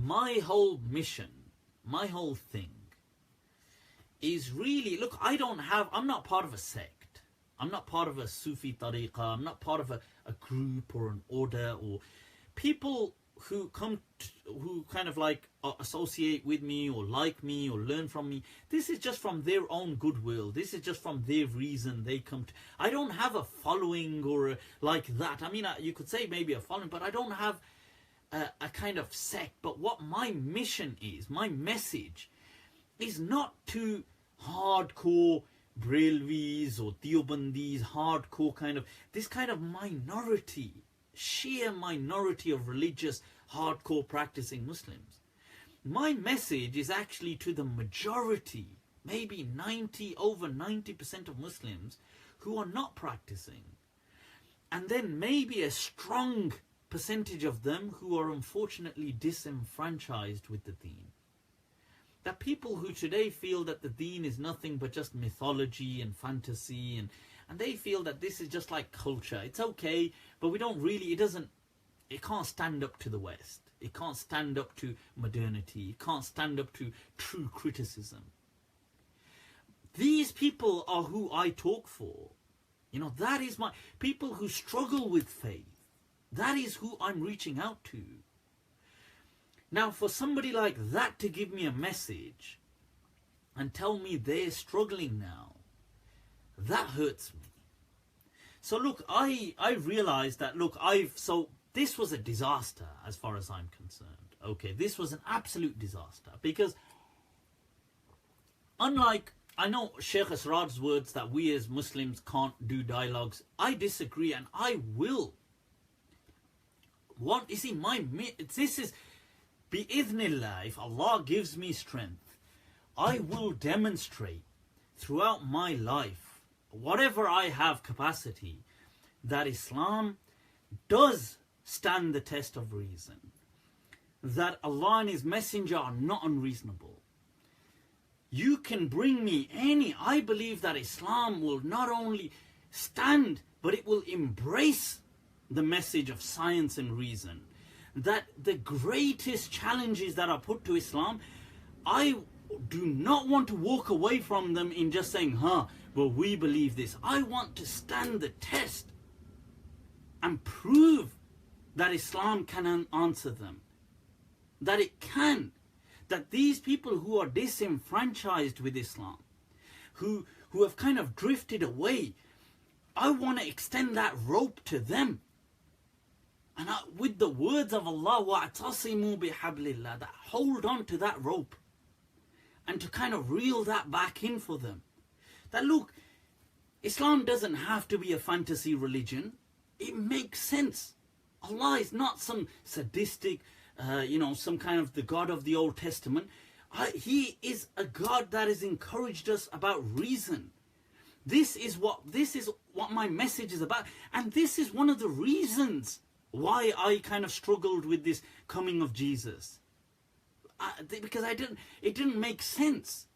my whole mission, my whole thing is really, look, I'm not part of a sect. I'm not part of a Sufi tariqah. I'm not part of a group or an order or people who who kind of like associate with me or like me or learn from me. This is just from their own goodwill. This is just from their reason they come to. I don't have a following or like that. I mean, you could say maybe a following, but I don't have a kind of sect. But what my mission is, my message is not to hardcore Brelvis or Deobandis, hardcore kind of, this kind of minority, sheer minority of religious, hardcore practicing Muslims. My message is actually to the majority, maybe over 90% of Muslims who are not practicing. And then maybe a strong percentage of them who are unfortunately disenfranchised with the deen. That people who today feel that the deen is nothing but just mythology and fantasy, and they feel that this is just like culture. It's okay, but we don't really, it can't stand up to the West. It can't stand up to modernity. It can't stand up to true criticism. These people are who I talk for. You know, that is my, people who struggle with faith. That is who I'm reaching out to. Now, for somebody like that to give me a message and tell me they're struggling now, that hurts me. So look, I realized that, look, so this was a disaster as far as I'm concerned. Okay, this was an absolute disaster because unlike, I know Sheikh Asrar's words that we as Muslims can't do dialogues. I disagree, and I will. What, you see, this is, bi-idhnillah, if Allah gives me strength, I will demonstrate throughout my life, whatever I have capacity, that Islam does stand the test of reason. That Allah and His Messenger are not unreasonable. You can bring me I believe that Islam will not only stand, but it will embrace the message of science and reason. That the greatest challenges that are put to Islam, I do not want to walk away from them in just saying, well, we believe this. I want to stand the test and prove that Islam can answer them. That it can. That these people who are disenfranchised with Islam, who have kind of drifted away, I want to extend that rope to them. And with the words of Allah, وَاعْتَصِمُوا بِحَبْلِ اللَّهِ, that hold on to that rope and to kind of reel that back in for them. That look, Islam doesn't have to be a fantasy religion. It makes sense. Allah is not some sadistic, some kind of the God of the Old Testament. He is a God that has encouraged us about reason. This is what my message is about. And this is one of the reasons why I kind of struggled with this coming of Jesus. Because it didn't make sense.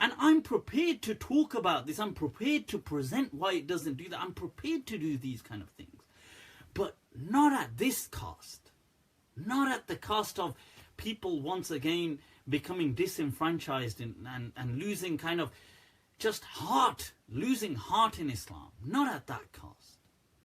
And I'm prepared to talk about this. I'm prepared to present why it doesn't do that. I'm prepared to do these kind of things. But not at this cost. Not at the cost of people once again becoming disenfranchised and losing kind of just losing heart in Islam. Not at that cost.